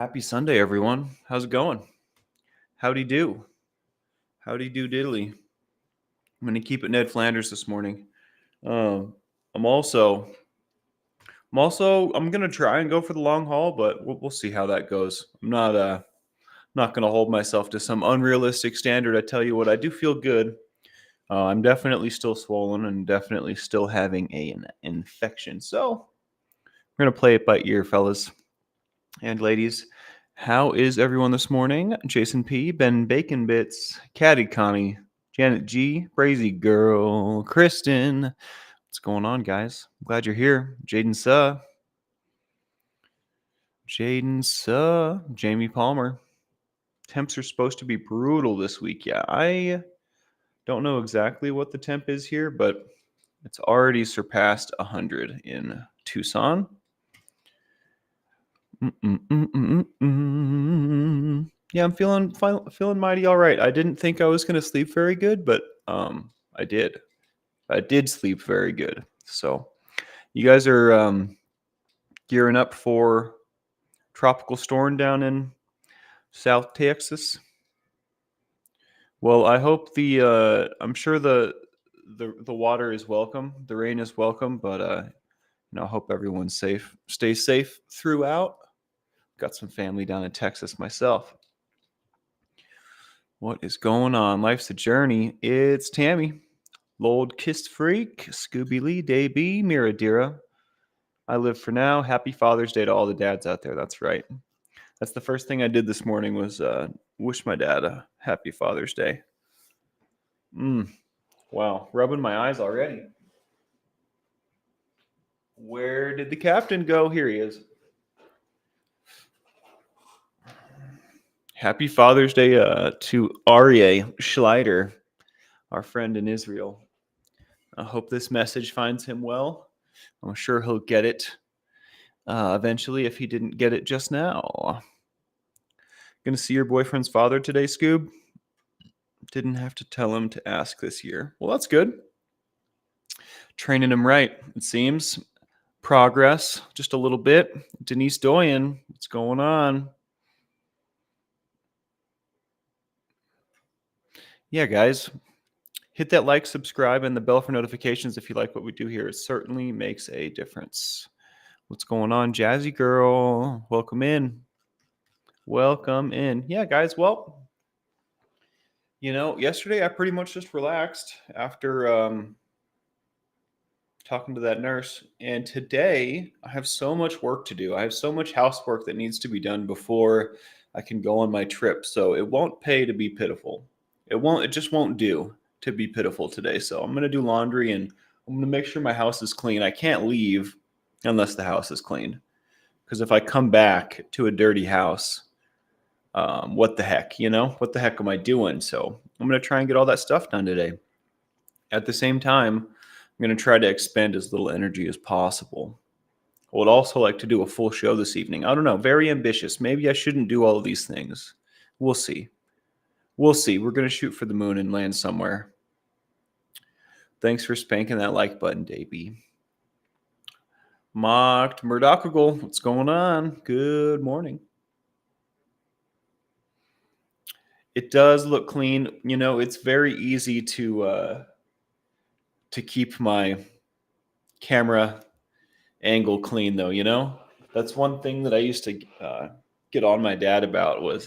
Happy Sunday, everyone. How's it going? Howdy do. Howdy do diddly. I'm going to keep it Ned Flanders this morning. Um, I'm also, I'm going to try and go for the long haul, but we'll see how that goes. I'm not going to hold myself to some unrealistic standard. I tell you what, I do feel good. I'm definitely still swollen and definitely still having an infection. So we're going to play it by ear, fellas and ladies. How is everyone this morning? Jason P, Ben Bacon Bits, Caddy Connie, Janet G, Brazy Girl, Kristen. What's going on, guys? I'm glad you're here. Jaden Suh, Jamie Palmer. Temps are supposed to be brutal this week. Yeah, I don't know exactly what the temp is here, but it's already surpassed 100 in Tucson. Yeah, I'm feeling mighty all right. I didn't think I was gonna sleep very good, but I did. I did sleep very good. So you guys are gearing up for tropical storm down in South Texas. Well, I hope I'm sure the water is welcome, the rain is welcome, but I hope everyone's safe. Stay safe throughout. Got some family down in Texas myself. What is going on? Life's a journey. It's Tammy, Lord Kiss Freak, Scooby Lee, Davey, Miradira. I live for now. Happy Father's Day to all the dads out there. That's right. That's the first thing I did this morning was wish my dad a happy Father's Day. Wow, rubbing my eyes already. Where did the captain go? Here he is. Happy Father's Day to Aryeh Schleider, our friend in Israel. I hope this message finds him well. I'm sure he'll get it eventually if he didn't get it just now. Gonna see your boyfriend's father today, Scoob? Didn't have to tell him to ask this year. Well, that's good. Training him right, it seems. Progress, just a little bit. Denise Doyen, what's going on? Yeah, guys, hit that like, subscribe, and the bell for notifications if you like what we do here. It certainly makes a difference. What's going on, Jazzy Girl? Welcome in. Welcome in. Yeah, guys, well, yesterday I pretty much just relaxed after talking to that nurse. And today I have so much work to do. I have so much housework that needs to be done before I can go on my trip. So it won't pay to be pitiful. It just won't do to be pitiful today. So I'm going to do laundry and I'm going to make sure my house is clean. I can't leave unless the house is clean. Because if I come back to a dirty house, what the heck, What the heck am I doing? So I'm going to try and get all that stuff done today. At the same time, I'm going to try to expend as little energy as possible. I would also like to do a full show this evening. I don't know, very ambitious. Maybe I shouldn't do all of these things. We'll see. We'll see. We're going to shoot for the moon and land somewhere. Thanks for spanking that like button, Davey. Mocked Murdochagle, what's going on? Good morning. It does look clean. It's very easy to keep my camera angle clean, though. That's one thing that I used to get on my dad about was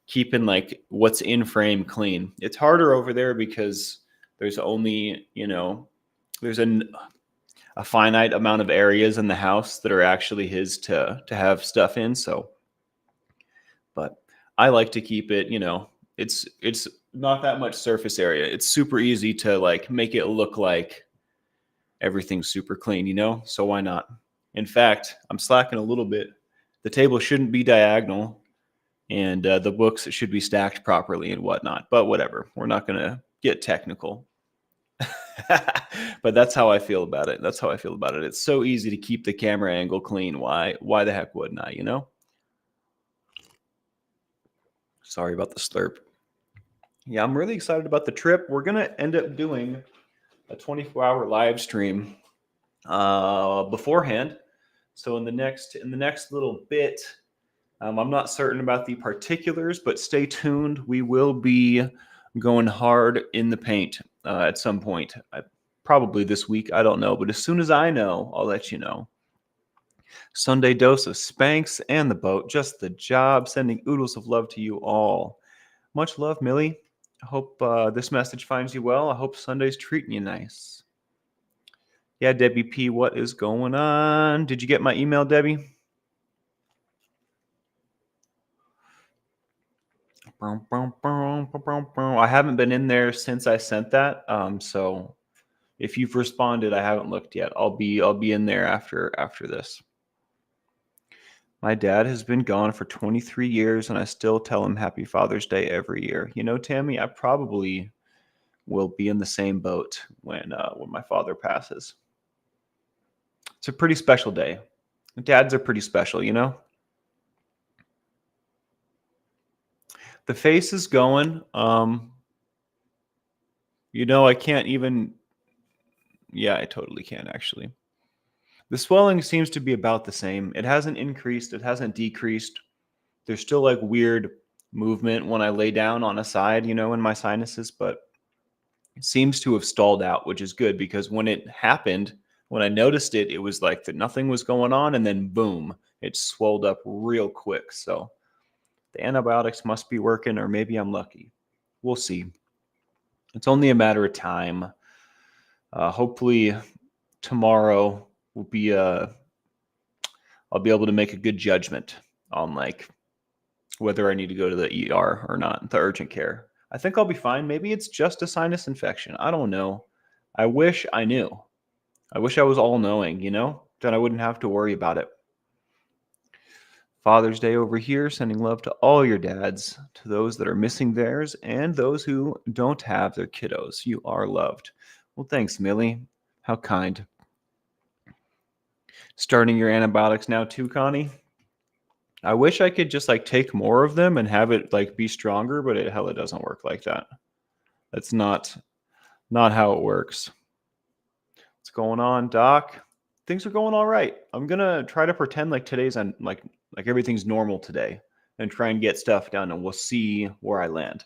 keeping like what's in frame clean. It's harder over there because there's only there's a finite amount of areas in the house that are actually his to have stuff in. So, but I like to keep it. It's not that much surface area. It's super easy to like make it look like everything's super clean, So why not? In fact, I'm slacking a little bit. The table shouldn't be diagonal, and the books should be stacked properly and whatnot. But whatever, we're not going to get technical. But that's how I feel about it. It's so easy to keep the camera angle clean. Why the heck wouldn't I, Sorry about the slurp. Yeah, I'm really excited about the trip. We're going to end up doing a 24-hour live stream beforehand. So in the next little bit, I'm not certain about the particulars, but stay tuned. We will be going hard in the paint at some point. Probably this week. I don't know. But as soon as I know, I'll let you know. Sunday dose of Spanx and the boat. Just the job. Sending oodles of love to you all. Much love, Millie. I hope this message finds you well. I hope Sunday's treating you nice. Yeah, Debbie P., what is going on? Did you get my email, Debbie? I haven't been in there since I sent that. So if you've responded, I haven't looked yet. I'll be in there after this. My dad has been gone for 23 years, and I still tell him Happy Father's Day every year. You know, Tammy, I probably will be in the same boat when my father passes. It's a pretty special day. Dads are pretty special, you know. The face is going. You know, I can't even. Yeah, I totally can actually. The swelling seems to be about the same. It hasn't increased. It hasn't decreased. There's still like weird movement when I lay down on a side, you know, in my sinuses, but it seems to have stalled out, which is good because when it happened, when I noticed it, it was like that nothing was going on, and then boom, it swelled up real quick. So the antibiotics must be working, or maybe I'm lucky. We'll see. It's only a matter of time. Hopefully tomorrow will be I'll be able to make a good judgment on like whether I need to go to the ER or not, the urgent care. I think I'll be fine. Maybe it's just a sinus infection. I don't know. I wish I knew. I wish I was all knowing, you know? Then I wouldn't have to worry about it. Father's Day over here, sending love to all your dads, to those that are missing theirs, and those who don't have their kiddos. You are loved. Well, thanks, Millie. How kind. Starting your antibiotics now too, Connie? I wish I could just like take more of them and have it like be stronger, but it doesn't work like that. That's not how it works. What's going on, Doc? Things are going all right. I'm gonna try to pretend like today's on like everything's normal today and try and get stuff done, and we'll see where I land.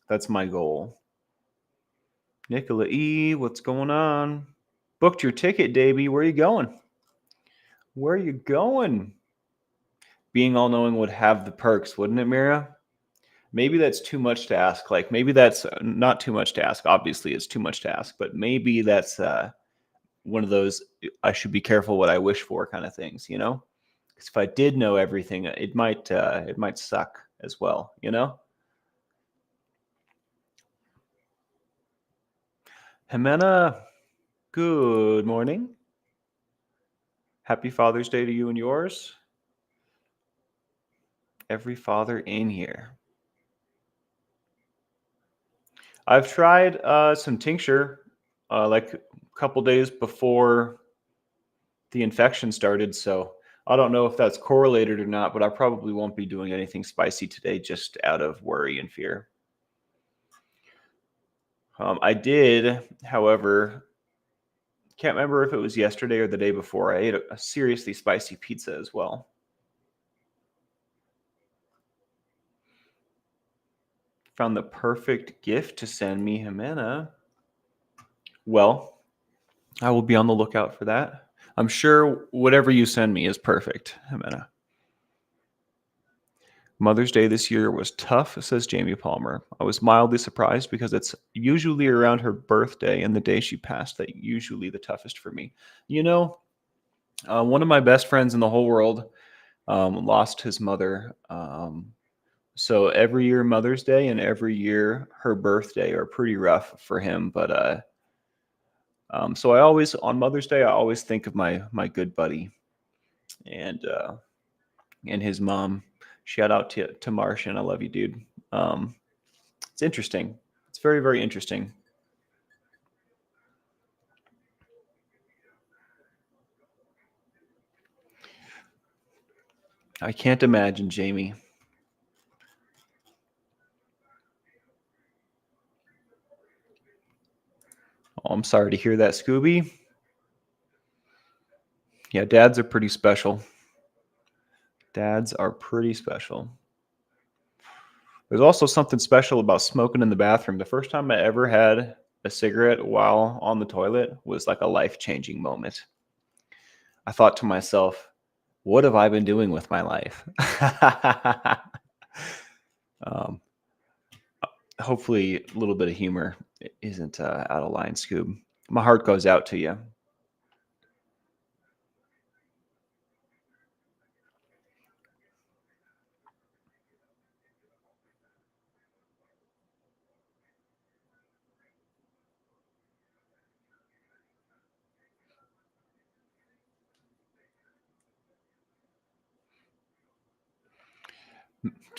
That's my goal. Nicola E, what's going on? Booked your ticket, Davey. Where are you going? Where are you going? Being all knowing would have the perks, wouldn't it, Mira? Maybe that's too much to ask. Like maybe that's not too much to ask. Obviously, it's too much to ask, but maybe that's one of those I should be careful what I wish for kind of things, you know? Because if I did know everything, it might suck as well, you know? Jimena, good morning. Happy Father's Day to you and yours. Every father in here. I've tried some tincture like a couple days before the infection started, so I don't know if that's correlated or not, but I probably won't be doing anything spicy today just out of worry and fear. I did, however, can't remember if it was yesterday or the day before, I ate a seriously spicy pizza as well. Found the perfect gift to send me, Jimena. Well, I will be on the lookout for that. I'm sure whatever you send me is perfect, Jimena. Mother's Day this year was tough, says Jamie Palmer. I was mildly surprised because it's usually around her birthday and the day she passed that usually the toughest for me. You know, one of my best friends in the whole world lost his mother. So every year Mother's Day and every year her birthday are pretty rough for him. But so I always on Mother's Day I always think of my good buddy and his mom. Shout out to Martian. I love you, dude. It's interesting. It's very, very interesting. I can't imagine, Jamie. Oh, I'm sorry to hear that, Scooby. Yeah, dads are pretty special. Dads are pretty special. There's also something special about smoking in the bathroom. The first time I ever had a cigarette while on the toilet was like a life-changing moment. I thought to myself, what have I been doing with my life? um, hopefully, a little bit of humor isn't out of line, Scoob. My heart goes out to you.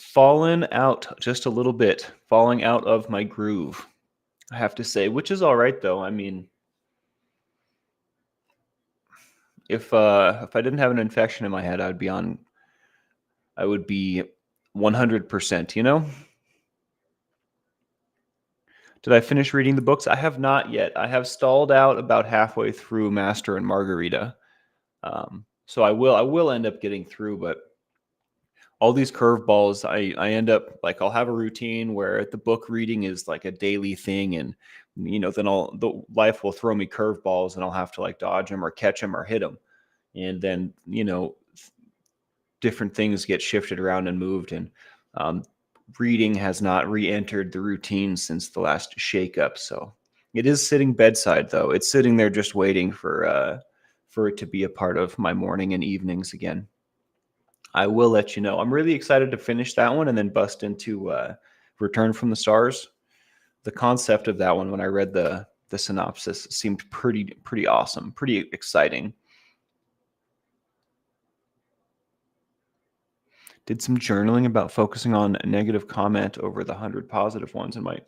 Fallen out just a little bit, falling out of my groove, I have to say, which is all right though. I mean, if I didn't have an infection in my head, I would be 100%, you know? Did I finish reading the books? I have not yet. I have stalled out about halfway through Master and Margarita. So I will end up getting through, but all these curveballs, I end up like I'll have a routine where the book reading is like a daily thing, and then the life will throw me curveballs, and I'll have to like dodge them or catch them or hit them, and then different things get shifted around and moved, and reading has not re-entered the routine since the last shakeup. So it is sitting bedside though. It's sitting there just waiting for it to be a part of my morning and evenings again. I will let you know. I'm really excited to finish that one and then bust into Return from the Stars. The concept of that one, when I read the synopsis, seemed pretty awesome, pretty exciting. Did some journaling about focusing on a negative comment over the 100 positive ones and my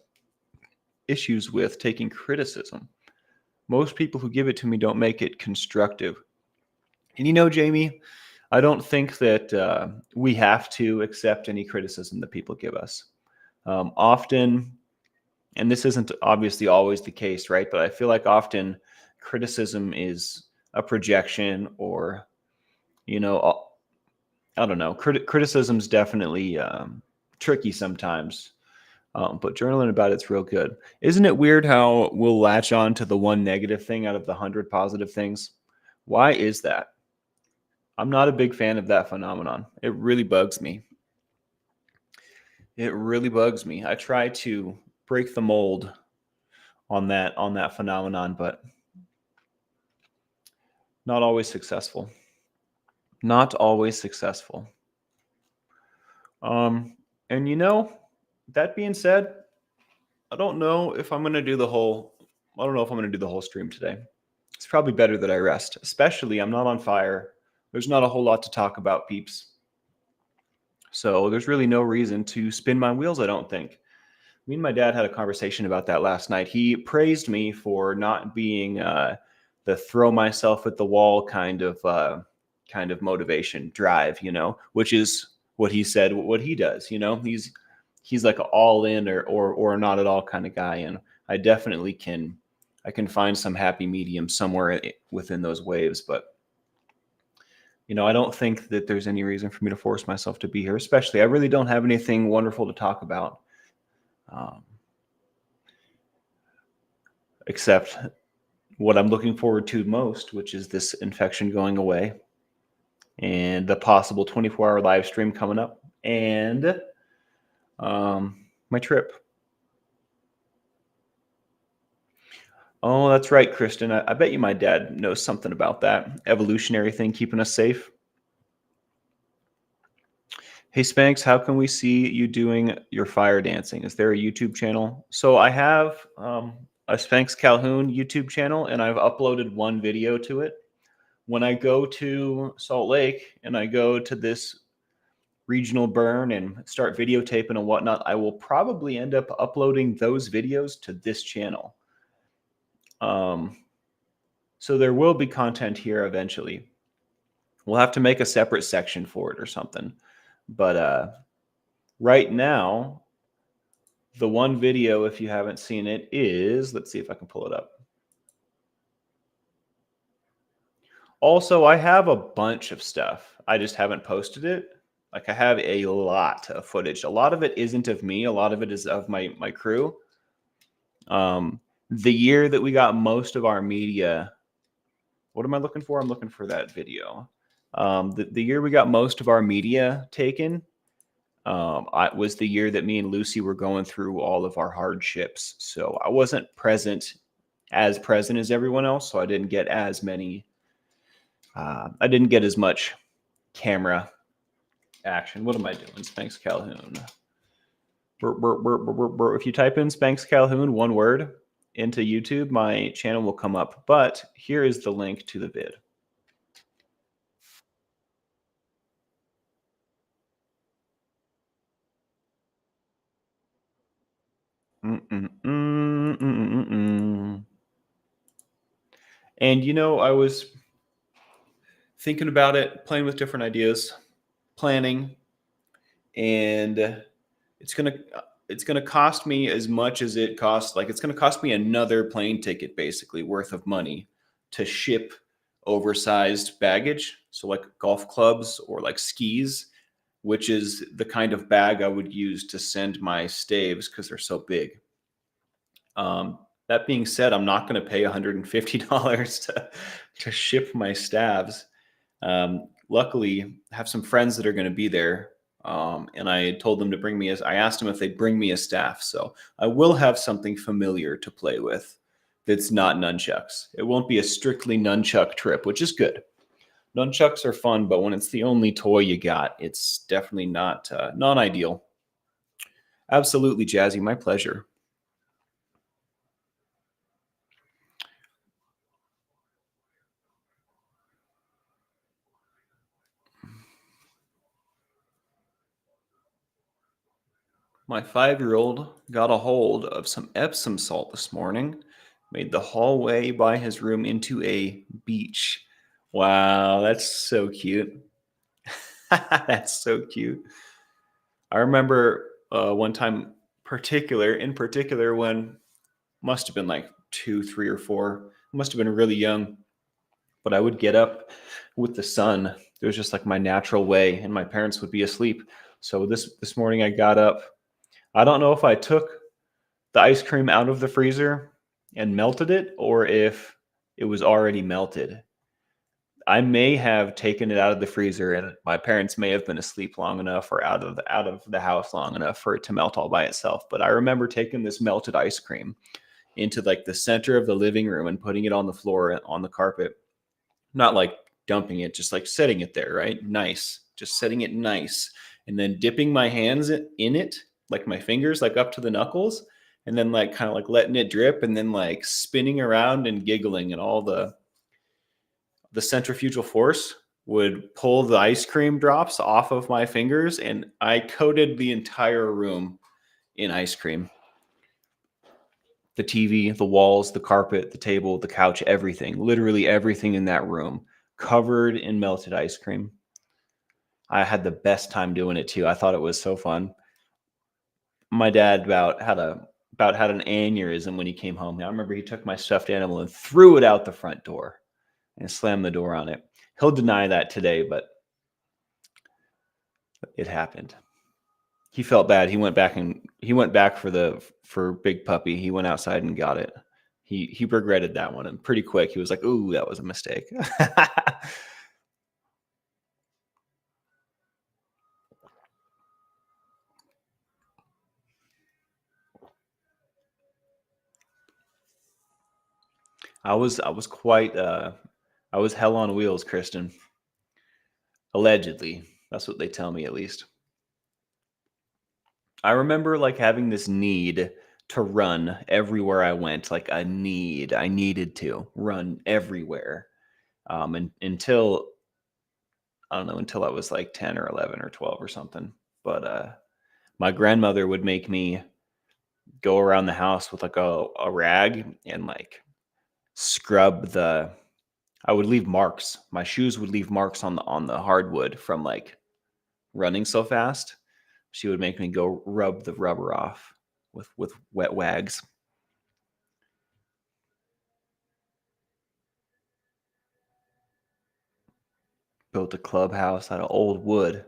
issues with taking criticism. Most people who give it to me don't make it constructive. And Jamie, I don't think that we have to accept any criticism that people give us. Often, and this isn't obviously always the case, right? But I feel like often criticism is a projection, or, I don't know. Criticism's definitely tricky sometimes. But journaling about it's real good. Isn't it weird how we'll latch on to the one negative thing out of the 100 positive things? Why is that? I'm not a big fan of that phenomenon. It really bugs me. It really bugs me. I try to break the mold on that phenomenon, but not always successful. Not always successful. Um, and that being said, I don't know if I'm gonna do the whole. I don't know if I'm gonna do the whole stream today. It's probably better that I rest. Especially, I'm not on fire. There's not a whole lot to talk about, peeps. So there's really no reason to spin my wheels, I don't think. Me and my dad had a conversation about that last night. He praised me for not being the throw myself at the wall kind of motivation drive, which is what he said, what he does. He's like an all in or not at all kind of guy, and I can find some happy medium somewhere within those waves, but I don't think that there's any reason for me to force myself to be here. Especially, I really don't have anything wonderful to talk about. Except what I'm looking forward to most, which is this infection going away and the possible 24-hour live stream coming up, and my trip. Oh, that's right, Kristen. I bet you my dad knows something about that evolutionary thing keeping us safe. Hey, Spanx, how can we see you doing your fire dancing? Is there a YouTube channel? So I have a Spanx Calhoun YouTube channel, and I've uploaded one video to it. When I go to Salt Lake and I go to this regional burn and start videotaping and whatnot, I will probably end up uploading those videos to this channel. So there will be content here eventually. We'll have to make a separate section for it or something. But right now, the one video, if you haven't seen it, is, let's see if I can pull it up. Also, I have a bunch of stuff. I just haven't posted it. Like I have a lot of footage. A lot of it isn't of me. A lot of it is of my crew. The year that we got most of our media, what am I looking for? I'm looking for that video. The year we got most of our media taken was the year that me and Lucy were going through all of our hardships. So I wasn't present as everyone else. So I didn't get as many. I didn't get as much camera action. What am I doing? Spanx Calhoun. If you type in Spanx Calhoun, one word, into YouTube, my channel will come up. But here is the link to the vid. And I was thinking about it, playing with different ideas, planning, and it's gonna cost me as much as it costs. Like it's gonna cost me another plane ticket, basically worth of money, to ship oversized baggage. So like golf clubs or like skis, which is the kind of bag I would use to send my staves because they're so big. That being said, I'm not going to pay $150 to ship my staves. Luckily, I have some friends that are going to be there, and I told them to bring me. I asked them if they'd bring me a staff, so I will have something familiar to play with. That's not nunchucks. It won't be a strictly nunchuck trip, which is good. Nunchucks are fun, but when it's the only toy you got, it's definitely not ideal. Absolutely, Jazzy. My pleasure. My 5-year-old got a hold of some Epsom salt this morning, made the hallway by his room into a beach. Wow, that's so cute. That's so cute. I remember one time in particular, when must have been like 2, 3, or 4, must have been really young, but I would get up with the sun. It was just like my natural way, and my parents would be asleep. So this morning I got up. I don't know if I took the ice cream out of the freezer and melted it, or if it was already melted. I may have taken it out of the freezer, and my parents may have been asleep long enough or out of the house long enough for it to melt all by itself. But I remember taking this melted ice cream into like the center of the living room and putting it on the floor on the carpet. Not like dumping it, just like setting it there, right? Nice. Just setting it nice. And then dipping my hands in it, like my fingers, like up to the knuckles, and then like kind of like letting it drip and then like spinning around and giggling, and all the centrifugal force would pull the ice cream drops off of my fingers, and I coated the entire room in ice cream. The TV, the walls, the carpet, the table, the couch, everything, literally everything in that room covered in melted ice cream. I had the best time doing it too. I thought it was so fun. My dad about had an aneurysm when he came home. I remember he took my stuffed animal and threw it out the front door and slammed the door on it. He'll deny that today, but it happened. He felt bad. He went back for Big Puppy. He went outside and got it. He regretted that one, and pretty quick he was like, "Ooh, that was a mistake." I was quite I was hell on wheels, Kristen. Allegedly. That's what they tell me, at least. I remember like having this need to run everywhere I went, like a need. I needed to run everywhere. And until I don't know, until I was like 10 or 11 or 12 or something. But my grandmother would make me go around the house with like a rag and like scrub the I would leave marks. My shoes would leave marks on the hardwood from like running so fast. She would make me go rub the rubber off with wet wags. Built a clubhouse out of old wood,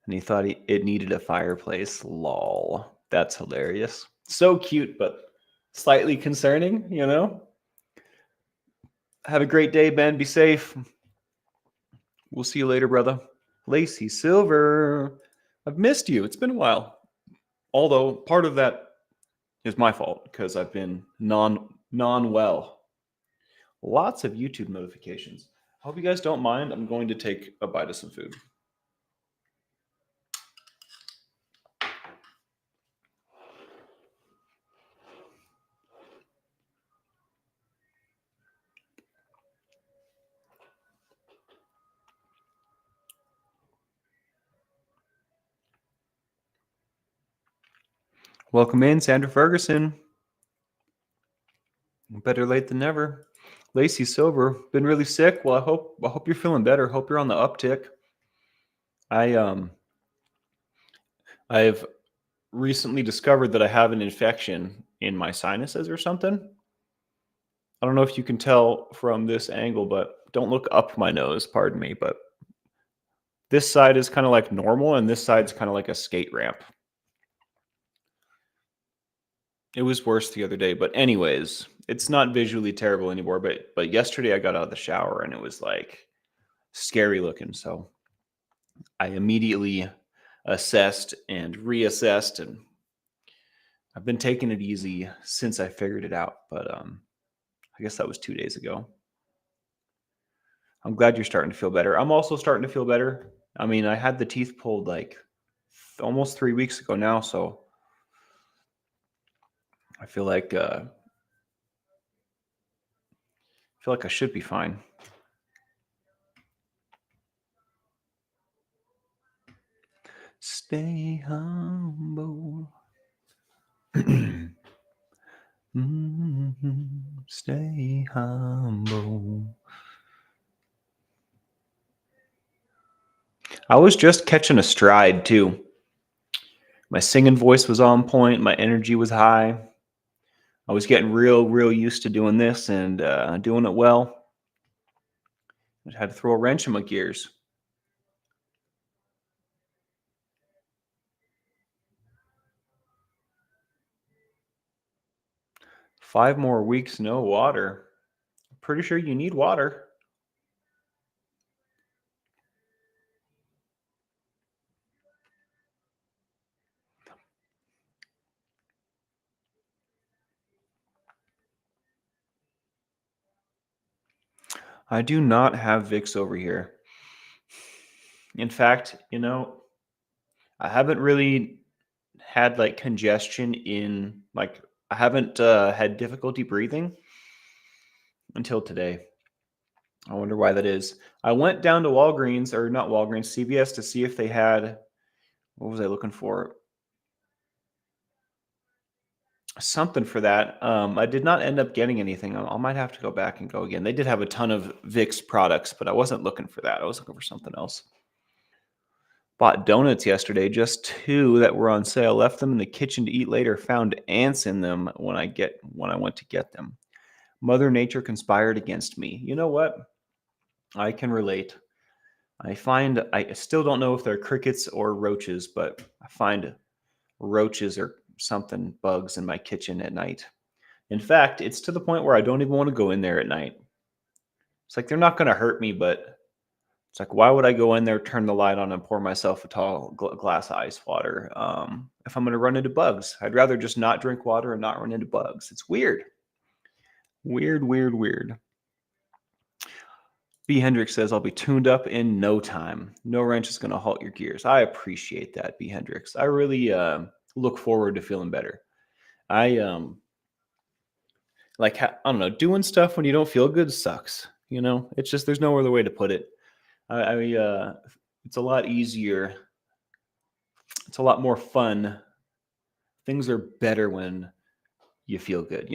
And he thought it needed a fireplace. Lol. That's hilarious. So cute, but slightly concerning, you know? Have a great day, Ben. Be safe. We'll see you later, brother. Lacey Silver. I've missed you. It's been a while. Although part of that is my fault because I've been non-well. Lots of YouTube notifications. Hope you guys don't mind. I'm going to take a bite of some food. Welcome in, Sandra Ferguson. Better late than never. Lacey Silver, been really sick. Well, I hope you're feeling better. Hope you're on the uptick. I've recently discovered that I have an infection in my sinuses or something. I don't know if you can tell from this angle, but don't look up my nose, pardon me, but this side is kind of like normal and this side's kind of like a skate ramp. It was worse the other day, but anyways, it's not visually terrible anymore, but yesterday I got out of the shower and it was like scary looking, so I immediately assessed and reassessed, and I've been taking it easy since I figured it out, but I guess that was 2 days ago. I'm glad you're starting to feel better. I'm also starting to feel better. I mean, I had the teeth pulled like almost 3 weeks ago now, so I feel like I should be fine. Stay humble. Stay humble. I was just catching a stride too. My singing voice was on point. My energy was high. I was getting real used to doing this and doing it well. I had to throw a wrench in my gears. Five more weeks, no water. Pretty sure you need water. I do not have Vicks over here. In fact, I haven't really had like congestion in like I haven't had difficulty breathing until today. I wonder why that is. I went down to Walgreens or not Walgreens, CVS to see if they had what was I looking for? Something for that. I did not end up getting anything. I might have to go back and go again. They did have a ton of Vicks products, but I wasn't looking for that. I was looking for something else. Bought donuts yesterday, just 2 that were on sale. Left them in the kitchen to eat later. Found ants in them when I went to get them. Mother Nature conspired against me. You know what? I can relate. I still don't know if they're crickets or roaches, but I find roaches or something bugs in my kitchen at night. In fact, it's to the point where I don't even want to go in there at night. It's like they're not going to hurt me, but it's like, why would I go in there, turn the light on, and pour myself a tall glass of ice water if I'm going to run into bugs? I'd rather just not drink water and not run into bugs. It's weird. Weird. B. Hendricks says, I'll be tuned up in no time. No wrench is going to halt your gears. I appreciate that, B. Hendricks. I really look forward to feeling better. I I don't know, doing stuff when you don't feel good sucks. It's just there's no other way to put it. It's a lot easier. It's a lot more fun. Things are better when you feel good.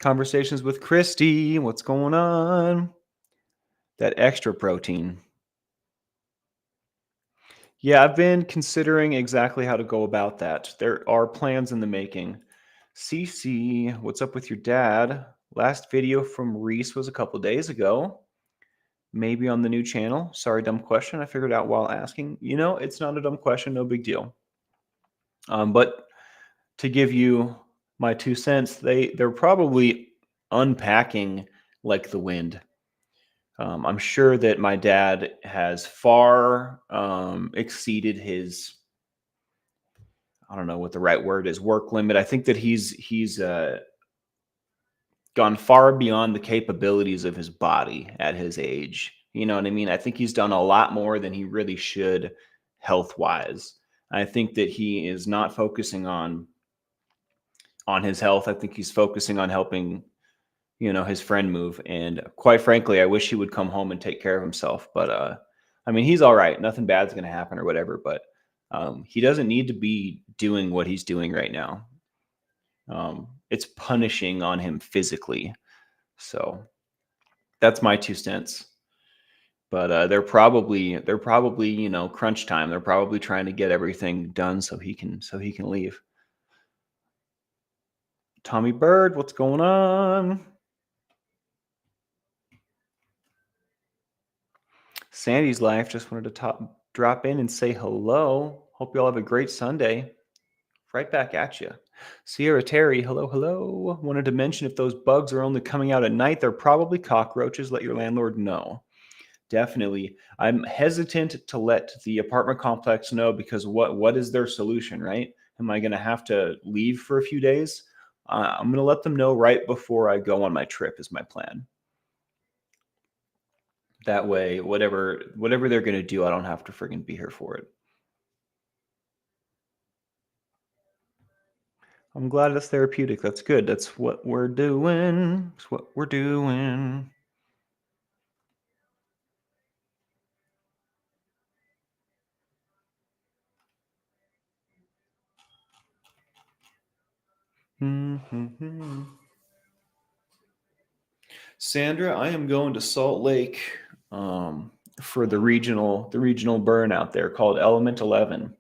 Conversations with Christy. What's going on? That extra protein. Yeah, I've been considering exactly how to go about that. There are plans in the making. CC, what's up with your dad? Last video from Reese was a couple days ago. maybe on the new channel. Sorry, dumb question. I figured out while asking. It's not a dumb question. No big deal. But to give you my 2 cents, they're probably unpacking like the wind. I'm sure that my dad has far exceeded his, I don't know what the right word is, work limit. I think that he's gone far beyond the capabilities of his body at his age. You know what I mean? I think he's done a lot more than he really should health wise. I think that he is not focusing on his health. I think he's focusing on helping, his friend move. And quite frankly, I wish he would come home and take care of himself. But I mean, he's all right. Nothing bad's going to happen or whatever. But he doesn't need to be doing what he's doing right now. It's punishing on him physically. So that's my 2 cents. But they're probably crunch time. They're probably trying to get everything done so he can leave. Tommy Bird, what's going on? Sandy's Life, just wanted to drop in and say hello. Hope you all have a great Sunday. Right back at you. Sierra Terry, hello. Wanted to mention if those bugs are only coming out at night, they're probably cockroaches. Let your landlord know. Definitely. I'm hesitant to let the apartment complex know because what is their solution, right? Am I going to have to leave for a few days? I'm going to let them know right before I go on my trip is my plan. That way, whatever they're going to do, I don't have to friggin' be here for it. I'm glad it's therapeutic. That's good. That's what we're doing. That's what we're doing. Mm-hmm. Sandra, I am going to Salt Lake for the regional burn out there called Element 11.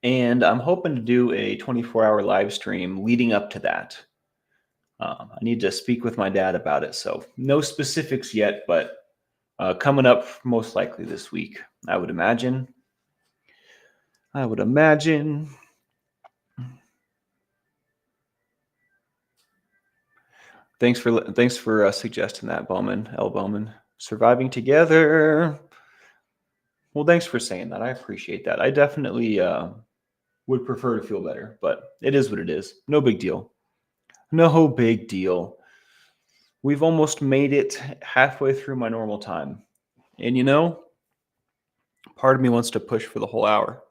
And I'm hoping to do a 24-hour live stream leading up to that. I need to speak with my dad about it. So no specifics yet, but coming up most likely this week, I would imagine. Thanks for suggesting that, Bowman. Surviving together. Well, thanks for saying that. I appreciate that. I definitely would prefer to feel better, but it is what it is. No big deal. No big deal. We've almost made it halfway through my normal time. And part of me wants to push for the whole hour.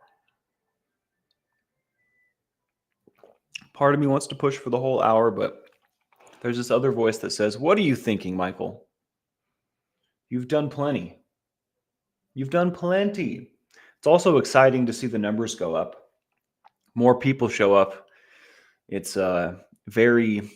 But there's this other voice that says, "What are you thinking, Michael? You've done plenty. It's also exciting to see the numbers go up. More people show up. It's very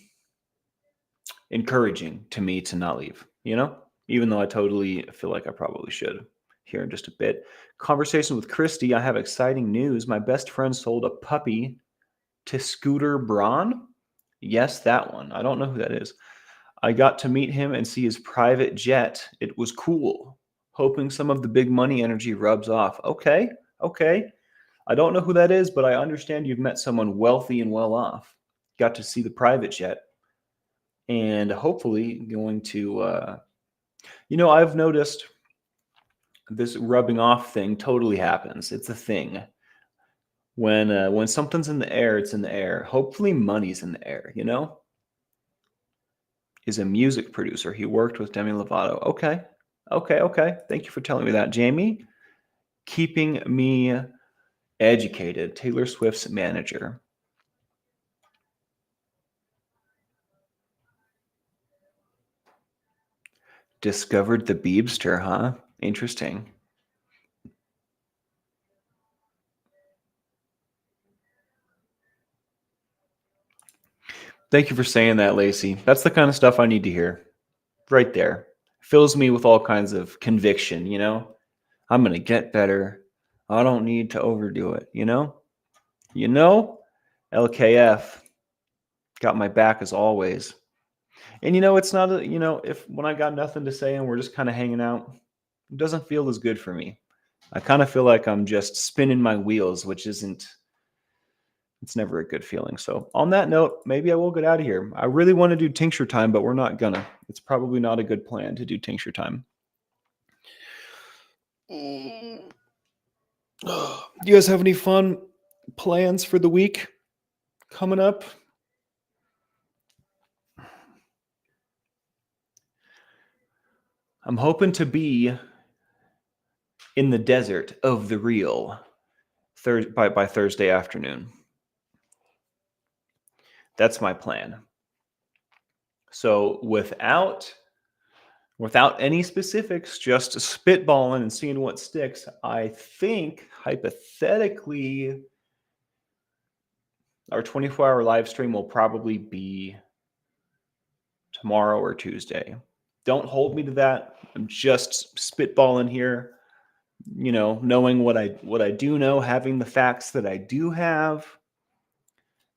encouraging to me to not leave, even though I totally feel like I probably should here in just a bit. Conversation with Christy. I have exciting news. My best friend sold a puppy to Scooter Braun. Yes, that one. I don't know who that is. I got to meet him and see his private jet. It was cool. Hoping some of the big money energy rubs off. Okay. I don't know who that is, but I understand you've met someone wealthy and well off. Got to see the private jet. And hopefully going to, I've noticed this rubbing off thing totally happens. It's a thing. When something's in the air, it's in the air. Hopefully money's in the air, Is a music producer. He worked with Demi Lovato. Okay. Thank you for telling me that, Jamie. Keeping me educated. Taylor Swift's manager. Discovered the Beebster, huh? Interesting. Thank you for saying that, Lacey. That's the kind of stuff I need to hear. Right there. Fills me with all kinds of conviction, I'm going to get better. I don't need to overdo it, LKF got my back as always. And it's not if when I got nothing to say and we're just kind of hanging out, it doesn't feel as good for me. I kind of feel like I'm just spinning my wheels, which isn't it's never a good feeling. So on that note, maybe I will get out of here. I really want to do tincture time, but we're not gonna. It's probably not a good plan to do tincture time. Do you guys have any fun plans for the week coming up? I'm hoping to be in the desert of the real by Thursday afternoon. That's my plan. So without any specifics, just spitballing and seeing what sticks, I think hypothetically our 24-hour live stream will probably be tomorrow or Tuesday. Don't hold me to that. I'm just spitballing here, knowing what I do know, having the facts that I do have.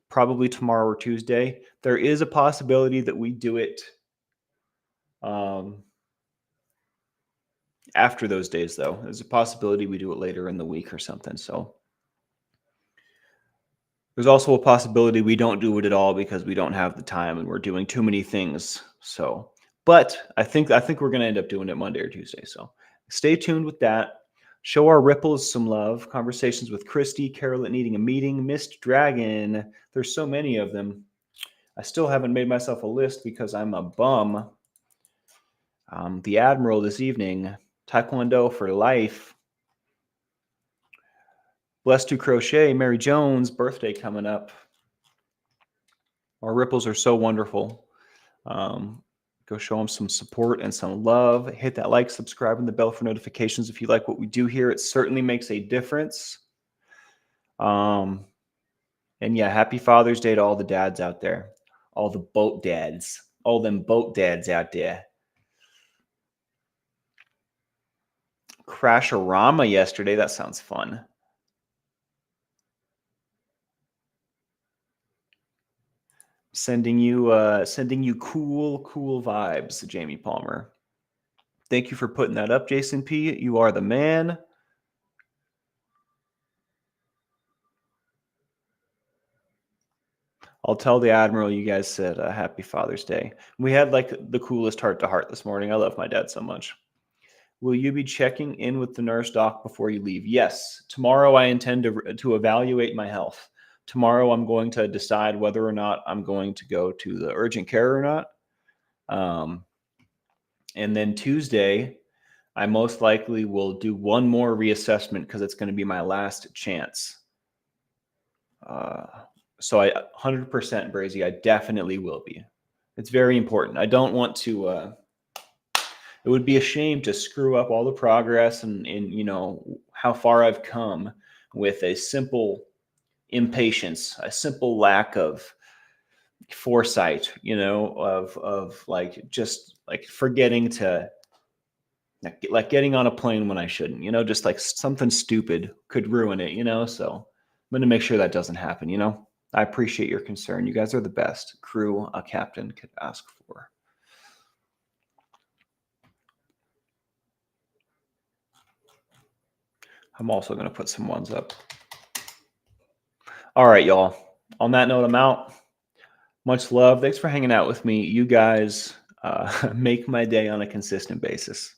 Probably tomorrow or Tuesday. There is a possibility that we do it after those days, though. There's a possibility we do it later in the week or something. So there's also a possibility we don't do it at all because we don't have the time and we're doing too many things. So, but I think we're going to end up doing it Monday or Tuesday. So stay tuned with that. Show our ripples some love. Conversations with Christy, Carolyn needing a meeting, Missed Dragon. There's so many of them. I still haven't made myself a list because I'm a bum. The Admiral this evening. Taekwondo for life. Blessed to Crochet. Mary Jones' birthday coming up. Our ripples are so wonderful. Go show them some support and some love. Hit that like, subscribe, and the bell for notifications if you like what we do here. It certainly makes a difference. And yeah, happy Father's Day to all the dads out there. All the boat dads. All them boat dads out there. Crash-a-rama yesterday. That sounds fun. Sending you cool vibes, Jamie Palmer. Thank you for putting that up, Jason P. You are the man. I'll tell the Admiral you guys said happy Father's Day. We had like the coolest heart-to-heart this morning. I love my dad so much. Will you be checking in with the nurse doc before you leave? Yes. Tomorrow I intend to evaluate my health. Tomorrow I'm going to decide whether or not I'm going to go to the urgent care or not. And then Tuesday, I most likely will do one more reassessment because it's going to be my last chance. So I 100% Brazy, I definitely will be. It's very important. I don't want to, it would be a shame to screw up all the progress and how far I've come with a simple impatience, a simple lack of foresight, of like, just like forgetting to, like getting on a plane when I shouldn't, just like something stupid could ruin it, so I'm going to make sure that doesn't happen, I appreciate your concern. You guys are the best crew a captain could ask for. I'm also going to put some ones up. All right, y'all. On that note, I'm out. Much love. Thanks for hanging out with me. You guys make my day on a consistent basis.